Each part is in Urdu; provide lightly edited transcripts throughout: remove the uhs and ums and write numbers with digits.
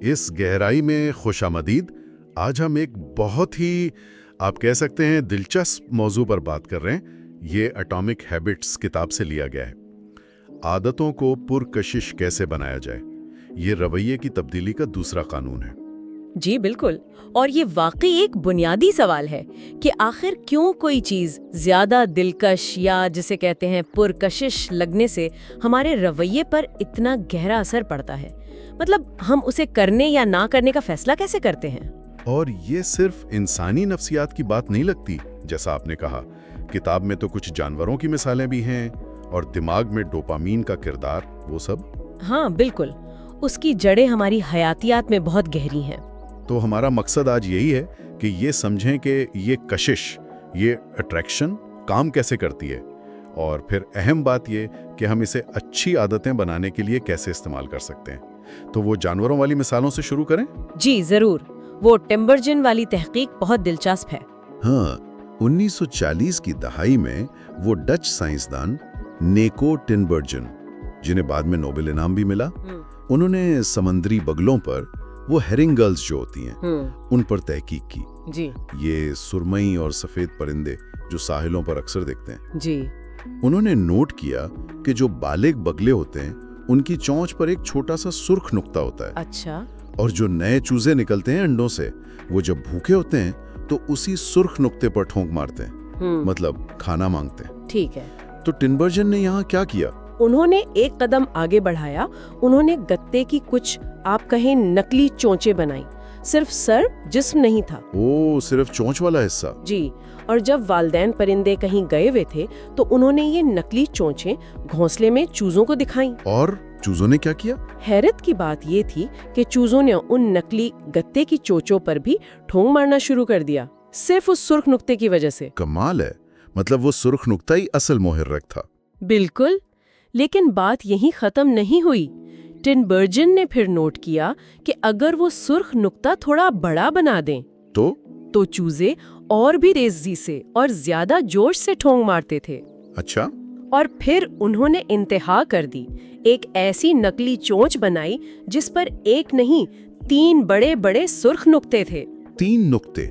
اس گہرائی میں خوش آمدید۔ آج ہم ایک بہت ہی آپ کہہ سکتے ہیں دلچسپ موضوع پر بات کر رہے ہیں۔ یہ اٹامک ہیبٹس کتاب سے لیا گیا ہے۔ عادتوں کو پرکشش کیسے بنایا جائے، یہ رویے کی تبدیلی کا دوسرا قانون ہے۔ جی بالکل، اور یہ واقعی ایک بنیادی سوال ہے کہ آخر کیوں کوئی چیز زیادہ دلکش یا جسے کہتے ہیں پرکشش لگنے سے ہمارے رویے پر اتنا گہرا اثر پڑتا ہے۔ مطلب ہم اسے کرنے یا نہ کرنے کا فیصلہ کیسے کرتے ہیں؟ اور یہ صرف انسانی نفسیات کی بات نہیں لگتی، جیسا آپ نے کہا۔ کتاب میں تو کچھ جانوروں کی مثالیں بھی ہیں، اور دماغ میں ڈوپامین کا کردار، وہ سب۔ ہاں بالکل، اس کی جڑیں ہماری حیاتیات میں بہت گہری ہیں۔ تو ہمارا مقصد آج یہی ہے کہ یہ سمجھیں کہ یہ کشش، یہ اٹریکشن کام کیسے کرتی ہے، اور پھر اہم بات یہ کہ ہم اسے اچھی عادتیں بنانے کے لیے کیسے استعمال کر سکتے ہیں۔ تو وہ جانوروں والی مثالوں سے شروع کریں؟ جی ضرور، وہ ٹمبرجن والی تحقیق بہت دلچسپ ہے۔ ہاں، 1940 کی دہائی میں وہ ڈچ سائنسدان نیکو ٹنبرجن، جنہیں بعد میں نوبل انعام بھی ملا، انہوں نے سمندری بگلوں پر، وہ ہیرنگلز جو ہوتی ہیں، ان پر تحقیق کی۔ جی، یہ سرمئی اور سفید پرندے جو ساحلوں پر اکثر دیکھتے ہیں۔ جی، انہوں نے نوٹ کیا کہ جو بالغ بگلے ہوتے ہیں ان کی چونچ پر ایک چھوٹا سا سرخ نقطہ ہوتا ہے۔ اچھا۔ اور جو نئے چوزے نکلتے ہیں انڈوں سے، وہ جب بھوکے ہوتے ہیں تو اسی سرخ نقطے پر ٹھونک مارتے ہیں، مطلب کھانا مانگتے ہیں۔ ٹھیک ہے۔ تو ٹنبرجن نے یہاں کیا کیا؟ انہوں نے ایک قدم آگے بڑھایا۔ انہوں نے گتے کی کچھ آپ کہیں نکلی چونچیں بنائیں، صرف سر جسم نہیں تھا۔ صرف چونچ والا حصہ؟ جی، اور جب والدین پرندے کہیں گئے ہوئے تھے تو انہوں نے یہ نکلی چونچیں گھونسلے میں چوزوں کو دکھائیں۔ اور چوزوں نے کیا کیا؟ حیرت کی بات یہ تھی کہ چوزوں نے ان نکلی گتے کی چونچوں پر بھی ٹھونگ مارنا شروع کر دیا، صرف اس سرخ نقطے کی وجہ سے۔ کمال ہے، مطلب وہ سرخ نقطہ ہی اصل محرک تھا۔ بالکل، لیکن بات یہیں ختم نہیں ہوئی۔ ٹنبرجن نے پھر نوٹ کیا کہ اگر وہ سرخ نقطہ تھوڑا بڑا بنا دیں تو چوزے اور بھی تیزی سے اور زیادہ جوش سے ٹھونگ مارتے تھے۔ اچھا۔ اور پھر انہوں نے انتہا کر دی، ایک ایسی نکلی چونچ بنائی جس پر ایک نہیں 3 بڑے بڑے سرخ نقطے تھے۔ 3 نقطے؟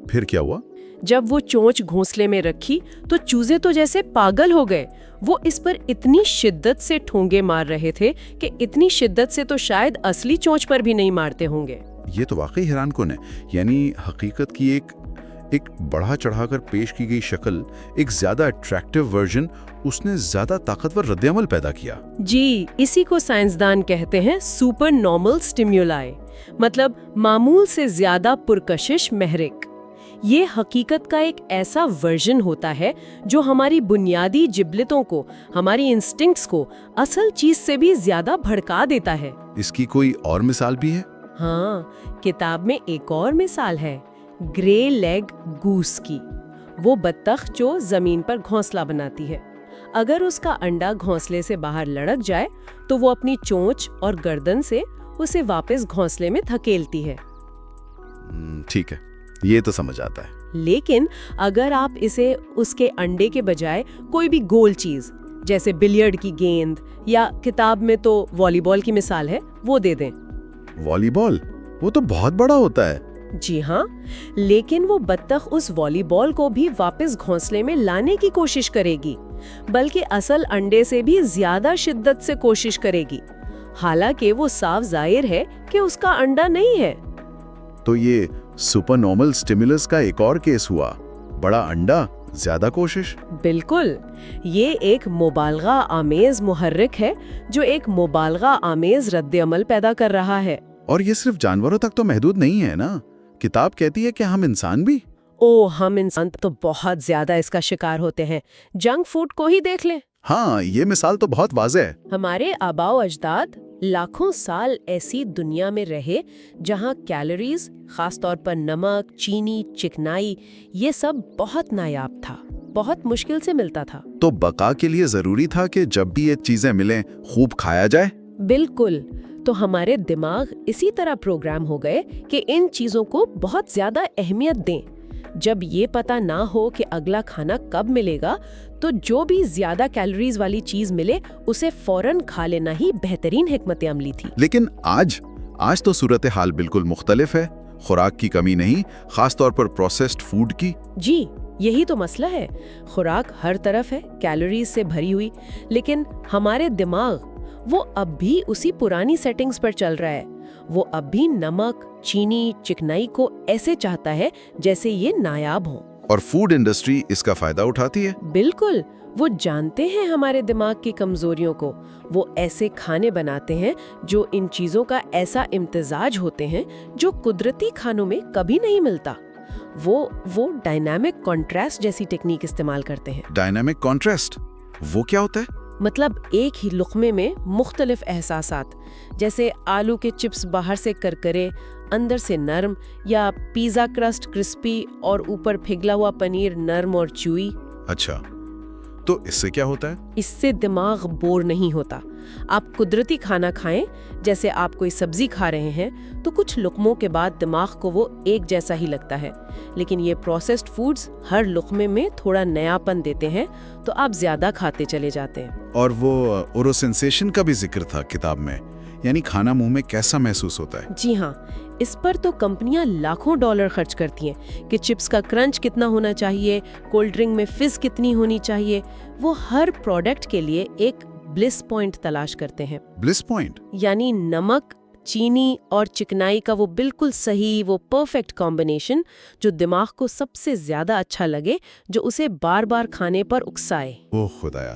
پھر کیا ہوا؟ جب وہ چونچ گھونسلے میں رکھی تو چوزے تو جیسے پاگل ہو گئے۔ وہ اس پر اتنی شدت سے ٹھونگے مار رہے تھے کہ اتنی شدت سے تو شاید اصلی چونچ پر بھی نہیں مارتے ہوں گے۔ یہ تو واقعی حیران کن ہے، یعنی حقیقت کی ایک بڑھا چڑھا کر پیش کی گئی شکل، ایک زیادہ اٹریکٹیو ورژن، اس نے زیادہ طاقتور رد عمل پیدا کیا۔ جی، اسی کو سائنسدان کہتے ہیں سپر نارمل سٹیمیولائی، مطلب معمول سے زیادہ پرکشش محرک۔ یہ حقیقت کا ایک ایسا ورژن ہوتا ہے جو ہماری بنیادی جبلتوں کو، ہماری انسٹنکٹس کو اصل چیز سے بھی زیادہ بھڑکا دیتا ہے۔ اس کی کوئی اور مثال بھی ہے؟ ہاں، کتاب میں ایک اور مثال ہے، گرے لیگ گوس کی، وہ بطخ جو زمین پر گھونسلہ بناتی ہے۔ اگر اس کا انڈا گھونسلے سے باہر لڑک جائے تو وہ اپنی چونچ اور گردن سے اسے واپس گھونسلے میں دھکیلتی ہے۔ ٹھیک ہے، یہ تو سمجھ آتا ہے۔ لیکن اگر آپ اسے اس کے انڈے کے بجائے کوئی بھی گول چیز جیسے بلیئرڈ کی گیند یا کتاب میں تو والی بال کی مثال ہے وہ دے دیں۔ والی بال؟ وہ تو بہت بڑا ہوتا ہے۔ جی ہاں، لیکن وہ بطخ اس والی بال کو بھی واپس گھونسلے میں لانے کی کوشش کرے گی، بلکہ اصل انڈے سے بھی زیادہ شدت سے کوشش کرے گی، حالانکہ وہ صاف ظاہر ہے کہ اس کا انڈا نہیں ہے۔ تو یہ سپر نارمل سٹیمولس کا ایک اور کیس ہوا، بڑا انڈا، زیادہ کوشش۔ بالکل، یہ ایک مبالغہ آمیز محرک ہے جو ایک مبالغہ آمیز رد عمل پیدا کر رہا ہے۔ اور یہ صرف جانوروں تک تو محدود نہیں ہے نا، کتاب کہتی ہے کہ ہم انسان بھی۔ ہم انسان تو بہت زیادہ اس کا شکار ہوتے ہیں، جنک فوڈ کو ہی دیکھ لیں۔ ہاں، یہ مثال تو بہت واضح ہے۔ ہمارے آباء و اجداد لاکھوں سال ایسی دنیا میں رہے جہاں کیلوریز، خاص طور پر نمک، چینی، چکنائی، یہ سب بہت نایاب تھا، بہت مشکل سے ملتا تھا۔ تو بقا کے لیے ضروری تھا کہ جب بھی یہ چیزیں ملیں خوب کھایا جائے۔ بالکل، تو ہمارے دماغ اسی طرح پروگرام ہو گئے کہ ان چیزوں کو بہت زیادہ اہمیت دیں۔ جب یہ پتہ نہ ہو کہ اگلا کھانا کب ملے گا تو جو بھی زیادہ کیلوریز والی چیز ملے اسے فوراً کھا لینا ہی بہترین حکمت عملی تھی۔ لیکن آج تو صورتحال بالکل مختلف ہے، خوراک کی کمی نہیں، خاص طور پر پروسیسڈ فوڈ کی۔ جی یہی تو مسئلہ ہے، خوراک ہر طرف ہے، کیلوریز سے بھری ہوئی، لیکن ہمارے دماغ وہ اب بھی اسی پرانی سیٹنگز پر چل رہا ہے۔ وہ اب بھی نمک، چینی، چکنائی کو ایسے چاہتا ہے جیسے یہ نایاب ہوں۔ اور فوڈ انڈسٹری اس کا فائدہ اٹھاتی ہے۔ بالکل، وہ جانتے ہیں ہمارے دماغ کی کمزوریوں کو، وہ ایسے کھانے بناتے ہیں جو ان چیزوں کا ایسا امتزاج ہوتے ہیں جو قدرتی کھانوں میں کبھی نہیں ملتا۔ وہ ڈائنامک کنٹراسٹ جیسی ٹیکنیک استعمال کرتے ہیں۔ ڈائنامک کنٹراسٹ وہ کیا ہوتا ہے؟ مطلب ایک ہی لقمے میں مختلف احساسات، جیسے آلو کے چپس باہر سے کرکرے، اندر سے نرم، یا پیزا کرسٹ کرسپی اور اوپر پگھلا ہوا پنیر نرم اور چوئی۔ اچھا، تو اس سے کیا ہوتا ہے؟ اس سے دماغ بور نہیں ہوتا۔ آپ قدرتی کھانا کھائیں، جیسے آپ کوئی سبزی کھا رہے ہیں، تو کچھ لقموں کے بعد دماغ کو وہ ایک جیسا ہی لگتا ہے، لیکن یہ پروسیسڈ فوڈز ہر لقمے میں تھوڑا نیا پن دیتے ہیں، تو آپ زیادہ کھاتے چلے جاتے ہیں۔ اور وہ اورو سینسیشن کا بھی ذکر تھا کتاب میں، یعنی کھانا منہ میں کیسا محسوس ہوتا ہے؟ جی ہاں، اس پر تو کمپنیاں لاکھوں ڈالر خرچ کرتی ہیں کہ چپس کا کرنچ کتنا ہونا چاہیے، کولڈ ڈرنک میں فزز کتنی ہونی چاہیے۔ وہ ہر پروڈکٹ کے لیے ایک بلس پوائنٹ تلاش کرتے ہیں۔ بلس پوائنٹ یعنی نمک، چینی اور چکنائی کا وہ بالکل صحیح، وہ پرفیکٹ کمبینیشن جو دماغ کو سب سے زیادہ اچھا لگے، جو اسے بار بار کھانے پر اکسائے۔ اوہ خدایا،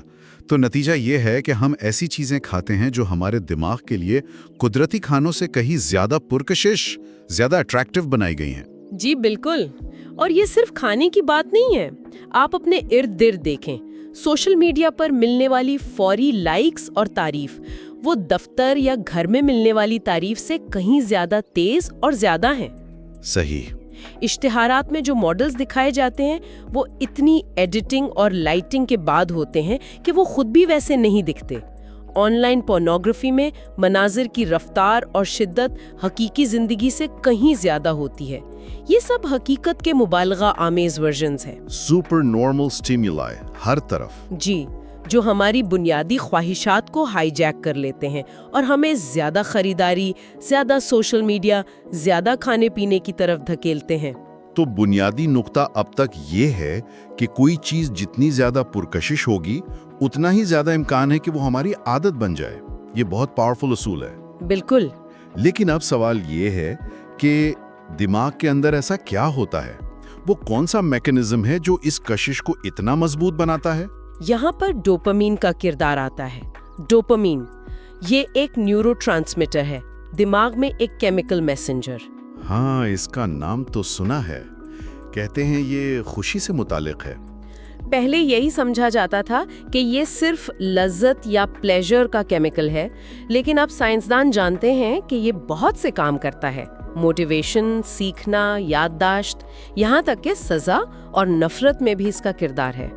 تو نتیجہ یہ ہے کہ ہم ایسی چیزیں کھاتے ہیں جو ہمارے دماغ کے لیے قدرتی کھانوں سے کہیں زیادہ پرکشش، زیادہ اٹریکٹیو بنائی گئی ہیں۔ جی بالکل، اور یہ صرف کھانے کی بات نہیں ہے۔ آپ اپنے ارد گرد دیکھیں، سوشل میڈیا پر ملنے والی فوری لائکس اور تعریف، وہ دفتر یا گھر میں ملنے والی تعریف سے کہیں زیادہ تیز اور زیادہ ہیں۔ صحیح۔ اشتہارات میں جو ماڈلز دکھائے جاتے ہیں وہ اتنی ایڈیٹنگ اور لائٹنگ کے بعد ہوتے ہیں کہ وہ خود بھی ویسے نہیں دکھتے۔ آن لائن پورنوگرافی میں مناظر کی رفتار اور شدت حقیقی زندگی سے کہیں زیادہ ہوتی ہے۔ یہ سب حقیقت کے مبالغہ آمیز ورژنز ہیں۔ سپر نارمل سٹیمولائی ہر طرف۔ جی، جو ہماری بنیادی خواہشات کو ہائی جیک کر لیتے ہیں اور ہمیں زیادہ خریداری، زیادہ سوشل میڈیا، زیادہ کھانے پینے کی طرف دھکیلتے ہیں۔ تو بنیادی نقطہ اب تک یہ ہے کہ کوئی چیز جتنی زیادہ پرکشش ہوگی، اتنا ہی زیادہ امکان ہے کہ وہ ہماری عادت بن جائے۔ یہ بہت پاورفل اصول ہے۔ بالکل۔ لیکن اب سوال یہ ہے کہ دماغ کے اندر ایسا کیا ہوتا ہے؟ وہ کون سا میکانزم ہے جو اس کشش کو اتنا مضبوط بناتا ہے؟ یہاں پر ڈوپامین کا کردار آتا ہے۔ ڈوپامین یہ ایک نیورو ٹرانسمیٹر ہے، دماغ میں ایک کیمیکل میسنجر۔ ہاں، اس کا نام تو سنا ہے۔ کہتے ہیں یہ خوشی سے متعلق ہے۔ پہلے یہی سمجھا جاتا تھا کہ یہ صرف لذت یا پلیجر کا کیمیکل ہے، لیکن اب سائنسدان جانتے ہیں کہ یہ بہت سے کام کرتا ہے۔ موٹیویشن، سیکھنا، یادداشت، یہاں تک کہ سزا اور نفرت میں بھی اس کا کردار ہے۔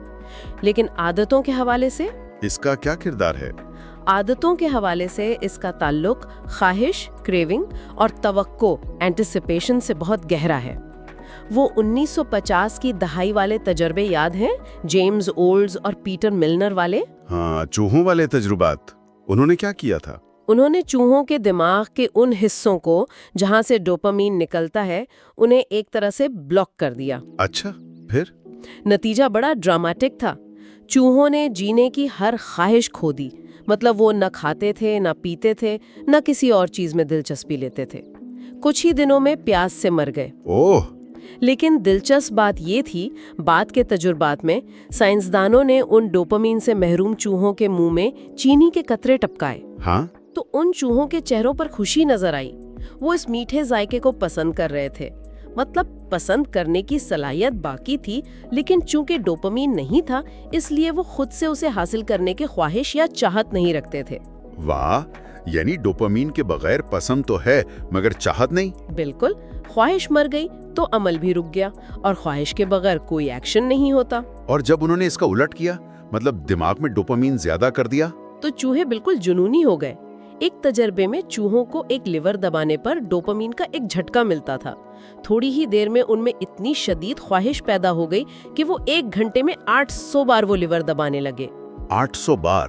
لیکن عادتوں کے حوالے سے اس کا کیا کردار ہے؟ عادتوں کے حوالے سے اس کا تعلق خواہش، کریونگ اور توقع، اینٹیسپیشن سے بہت گہرا ہے۔ وہ 1950 کی دہائی والے تجربے یاد ہیں، جیمز اولز اور پیٹر ملنر والے؟ ہاں، چوہوں والے تجربات۔ انہوں نے کیا کیا تھا؟ انہوں نے چوہوں کے دماغ کے ان حصوں کو جہاں سے ڈوپامین نکلتا ہے، انہیں ایک طرح سے بلاک کر دیا۔ اچھا، پھر؟ نتیجہ بڑا ڈراماٹک تھا۔ چوہوں نے جینے کی ہر خواہش کھو دی، مطلب وہ نہ کھاتے تھے، نہ پیتے تھے، نہ کسی اور چیز میں دلچسپی لیتے تھے۔ کچھ ہی دنوں میں پیاس سے مر گئے۔ اوہ! لیکن دلچسپ بات یہ تھی، بعد کے تجربات میں سائنسدانوں نے ان ڈوپامین سے محروم چوہوں کے منہ میں چینی کے قطرے ٹپکائے۔ ہاں؟ تو ان چوہوں کے چہروں پر خوشی نظر آئی۔ وہ اس میٹھے ذائقے کو پسند کر رہے تھے۔ مطلب پسند کرنے کی صلاحیت باقی تھی، لیکن چونکہ ڈوپامین نہیں تھا، اس لیے وہ خود سے اسے حاصل کرنے کے خواہش یا چاہت نہیں رکھتے تھے۔ واہ! یعنی ڈوپامین کے بغیر پسند تو ہے مگر چاہت نہیں؟ بالکل، خواہش مر گئی تو عمل بھی رک گیا، اور خواہش کے بغیر کوئی ایکشن نہیں ہوتا۔ اور جب انہوں نے اس کا الٹ کیا، مطلب دماغ میں ڈوپامین زیادہ کر دیا، تو چوہے بالکل جنونی ہو گئے۔ ایک تجربے میں چوہوں کو ایک لیور دبانے پر ڈوپامین کا ایک جھٹکا ملتا تھا۔ تھوڑی ہی دیر میں ان میں اتنی شدید خواہش پیدا ہو گئی کہ وہ 1 گھنٹے میں 800 بار وہ لیور دبانے لگے۔ 800 بار!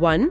1.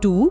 2.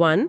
1.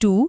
2.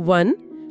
1.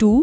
2.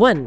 1.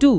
2.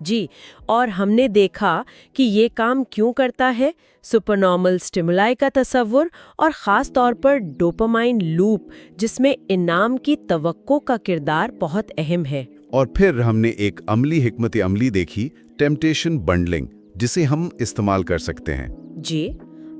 جی، اور ہم نے دیکھا کہ یہ کام کیوں کرتا ہے۔ سپر نارمل اسٹیمولائی کا تصور اور خاص طور پر ڈوپامائن لوپ، جس میں انعام کی توقع کا کردار بہت اہم ہے۔ اور پھر ہم نے ایک عملی حکمت عملی دیکھی، ٹیمپٹیشن بنڈلنگ، جسے ہم استعمال کر سکتے ہیں۔ جی،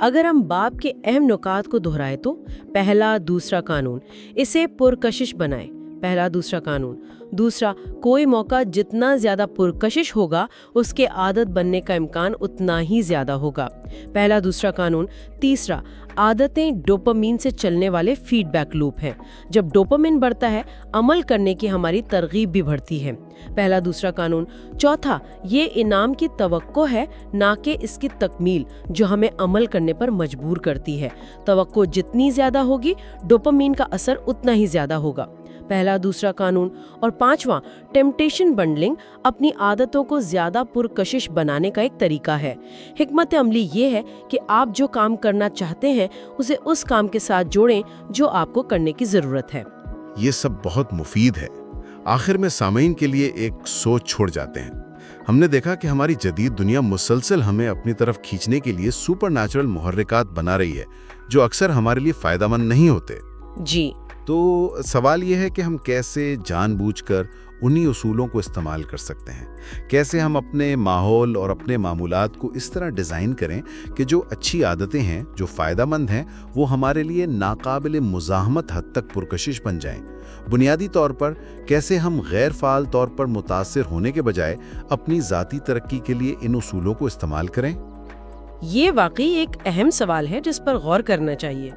اگر ہم باب کے اہم نکات کو دہرائیں تو پہلا دوسرا قانون، اسے پرکشش بنائے۔ پہلا دوسرا قانون۔ دوسرا، کوئی موقع جتنا زیادہ پرکشش ہوگا اس کے عادت بننے کا امکان اتنا ہی زیادہ ہوگا۔ پہلا دوسرا قانون۔ تیسرا، عادتیں ڈوپامین سے چلنے والے فیڈ بیک لوپ ہیں۔ جب ڈوپامین بڑھتا ہے، عمل کرنے کی ہماری ترغیب بھی بڑھتی ہے۔ پہلا دوسرا قانون۔ چوتھا، یہ انعام کی توقع ہے، نہ کہ اس کی تکمیل، جو ہمیں عمل کرنے پر مجبور کرتی ہے۔ توقع جتنی زیادہ ہوگی، ڈوپامین کا اثر اتنا ہی زیادہ ہوگا۔ پہلا دوسرا قانون۔ اور پانچواں، ٹیمپٹیشن بنڈلنگ اپنی عادتوں کو زیادہ پرکشش بنانے کا ایک طریقہ ہے۔ حکمت عملی یہ ہے کہ آپ جو کام کرنا چاہتے ہیں اسے اس کام کے ساتھ جوڑیں جو آپ کو کرنے کی ضرورت ہے۔ یہ سب بہت مفید ہے۔ آخر میں سامعین کے لیے ایک سوچ چھوڑ جاتے ہیں۔ ہم نے دیکھا کہ ہماری جدید دنیا مسلسل ہمیں اپنی طرف کھینچنے کے لیے سپر نیچرل محرکات بنا رہی ہے، جو اکثر ہمارے لیے فائدہ مند نہیں ہوتے۔ جی، تو سوال یہ ہے کہ ہم کیسے جان بوجھ کر انہی اصولوں کو استعمال کر سکتے ہیں؟ کیسے ہم اپنے ماحول اور اپنے معمولات کو اس طرح ڈیزائن کریں کہ جو اچھی عادتیں ہیں، جو فائدہ مند ہیں، وہ ہمارے لیے ناقابل مزاحمت حد تک پرکشش بن جائیں؟ بنیادی طور پر کیسے ہم غیر فعال طور پر متاثر ہونے کے بجائے اپنی ذاتی ترقی کے لیے ان اصولوں کو استعمال کریں؟ یہ واقعی ایک اہم سوال ہے جس پر غور کرنا چاہیے۔